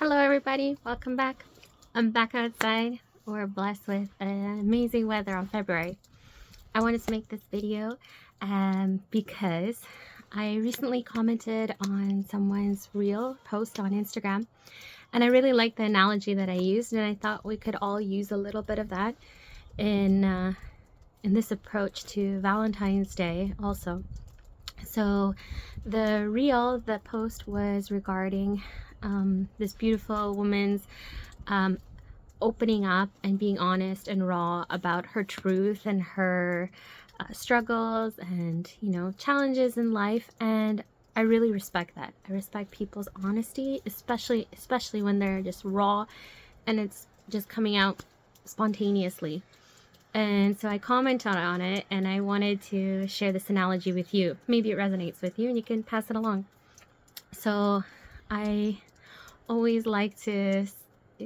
Hello everybody, welcome back. I'm back outside. We're blessed with amazing weather on February. I wanted to make this video because I recently commented on someone's reel post on Instagram, and I really liked the analogy that I used, and I thought we could all use a little bit of that in this approach to Valentine's Day also. So the post was regarding this beautiful woman's opening up and being honest and raw about her truth and her struggles and challenges in life. And I really respect that. I respect people's honesty, especially when they're just raw and it's just coming out spontaneously. And so I commented on it, and I wanted to share this analogy with you. Maybe it resonates with you and you can pass it along. So I always like to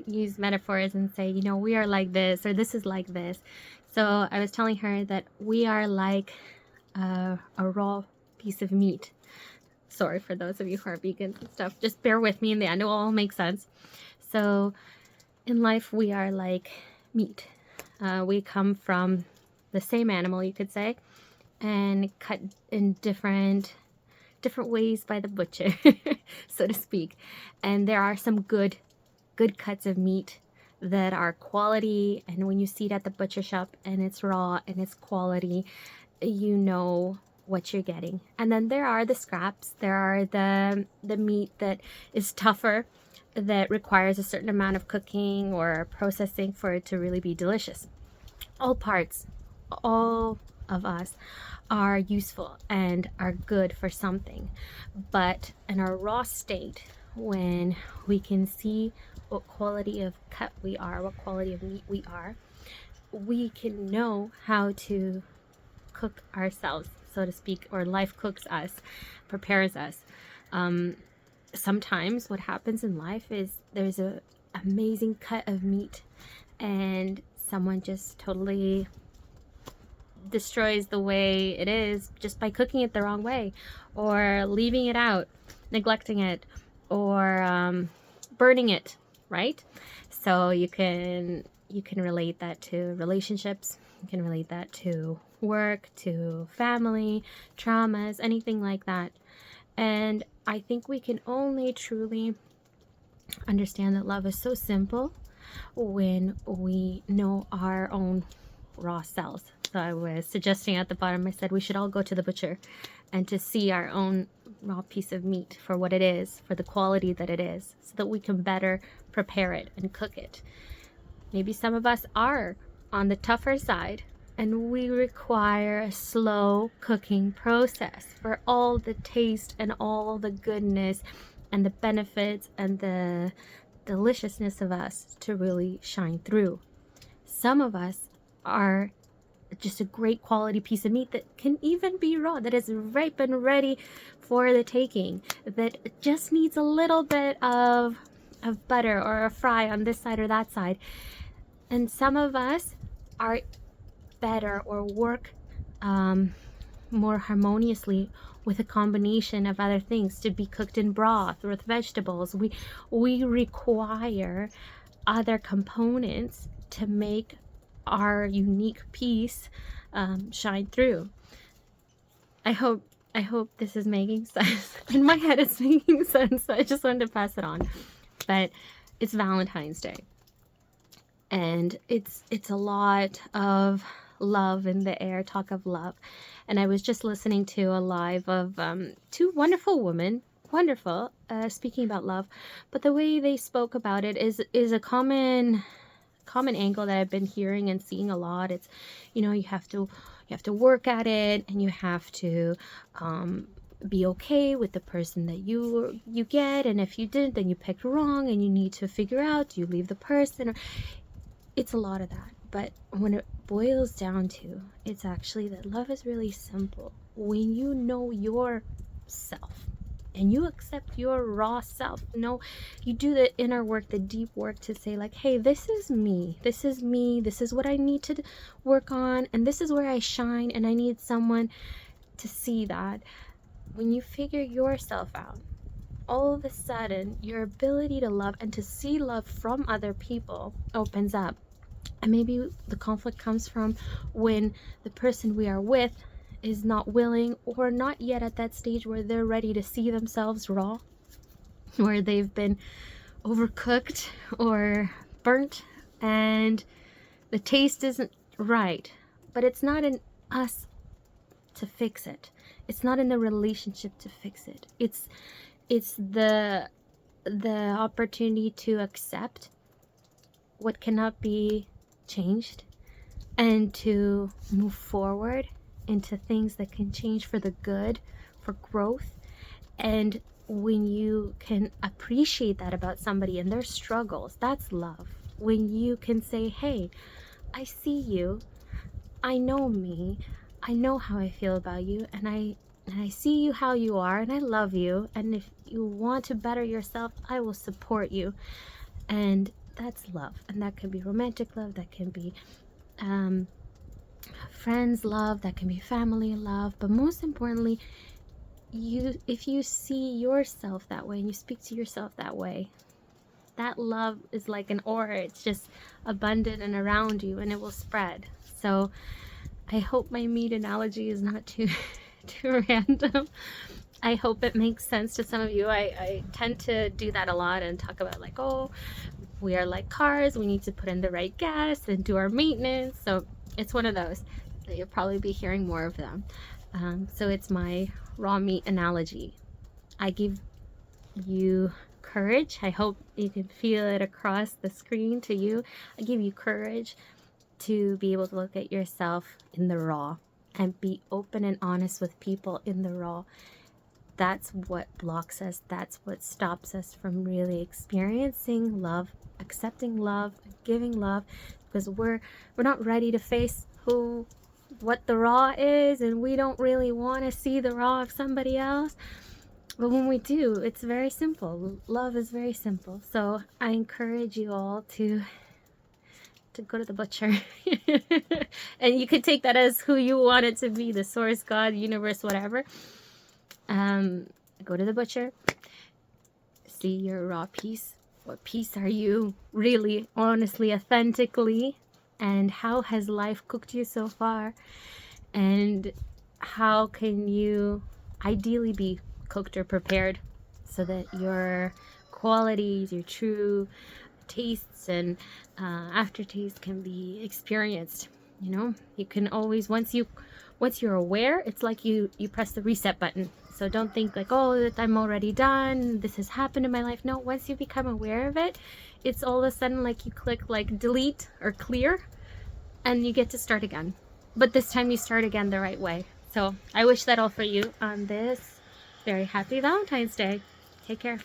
use metaphors and say, we are like this, or this is like this. So I was telling her that we are like a raw piece of meat. Sorry for those of you who are vegans and stuff. Just bear with me in the end. It will all make sense. So in life, we are like meat. We come from the same animal, you could say, and cut in different ways by the butcher, so to speak. And there are some good cuts of meat that are quality, and when you see it at the butcher shop and it's raw and it's quality, you know what you're getting. And then there are the scraps. There are the meat that is tougher, that requires a certain amount of cooking or processing for it to really be delicious. All parts, all of us are useful and are good for something, but in our raw state, when we can see what quality of cut we are, what quality of meat we are, we can know how to cook ourselves, so to speak, or life cooks us, prepares us. Sometimes what happens in life is there's a amazing cut of meat and someone just totally destroys the way it is just by cooking it the wrong way, or leaving it out, neglecting it, or burning it, right? So you can relate that to relationships, you can relate that to work, to family, traumas, anything like that. And I think we can only truly understand that love is so simple when we know our own raw selves. So I was suggesting at the bottom, I said we should all go to the butcher and to see our own raw piece of meat for what it is, for the quality that it is, so that we can better prepare it and cook it. Maybe some of us are on the tougher side, and we require a slow cooking process for all the taste and all the goodness and the benefits and the deliciousness of us to really shine through. Some of us are just a great quality piece of meat that can even be raw, that is ripe and ready for the taking, that just needs a little bit of butter or a fry on this side or that side. And some of us are better or work more harmoniously with a combination of other things, to be cooked in broth or with vegetables. We require other components to make our unique piece shine through. I hope this is making sense. In my head it's making sense, so I just wanted to pass it on. But it's Valentine's Day, and it's a lot of love in the air, talk of love. And I was just listening to a live of two wonderful women, speaking about love, but the way they spoke about it is a common angle that I've been hearing and seeing a lot. It's, you have to work at it, and you have to be okay with the person that you get, and if you didn't, then you picked wrong, and you need to figure out, do you leave the person? It's a lot of that. But when it boils down to, it's actually that love is really simple. When you know yourself and you accept your raw self, you do the inner work, the deep work to say like, hey, this is me, this is what I need to work on, and this is where I shine, and I need someone to see that. When you figure yourself out, all of a sudden your ability to love and to see love from other people opens up. And maybe the conflict comes from when the person we are with is not willing or not yet at that stage where they're ready to see themselves raw, where they've been overcooked or burnt and the taste isn't right. But it's not in us to fix it. It's not in the relationship to fix it. It's the opportunity to accept what cannot be changed and to move forward into things that can change for the good, for growth. And when you can appreciate that about somebody and their struggles, that's love. When you can say, hey, I see you, I know me, I know how I feel about you, and I see you how you are, and I love you, and if you want to better yourself, I will support you. And that's love. And that can be romantic love, that can be friends love, that can be family love. But most importantly, if you see yourself that way and you speak to yourself that way, that love is like an aura. It's just abundant and around you, and it will spread. So I hope my meat analogy is not too random. I hope it makes sense to some of you. I tend to do that a lot and talk about like, oh, we are like cars, we need to put in the right gas and do our maintenance. So it's one of those that you'll probably be hearing more of them. So it's my raw meat analogy. I give you courage. I hope you can feel it across the screen to you. I give you courage to be able to look at yourself in the raw and be open and honest with people in the raw. That's what blocks us. That's what stops us from really experiencing love, accepting love, giving love, because we're not ready to face what the raw is, and we don't really want to see the raw of somebody else. But when we do, it's very simple. Love is very simple. So I encourage you all to go to the butcher. And you could take that as who you want it to be, the source, God, universe, whatever. Go to the butcher, see your raw piece. What piece are you really, honestly, authentically? And how has life cooked you so far? And how can you ideally be cooked or prepared so that your qualities, your true tastes and aftertaste can be experienced? You know, you can always, once you're aware, it's like you press the reset button. So don't think like, oh, I'm already done, this has happened in my life. No, once you become aware of it, it's all of a sudden like you click like delete or clear, and you get to start again. But this time you start again the right way. So I wish that all for you on this very happy Valentine's Day. Take care.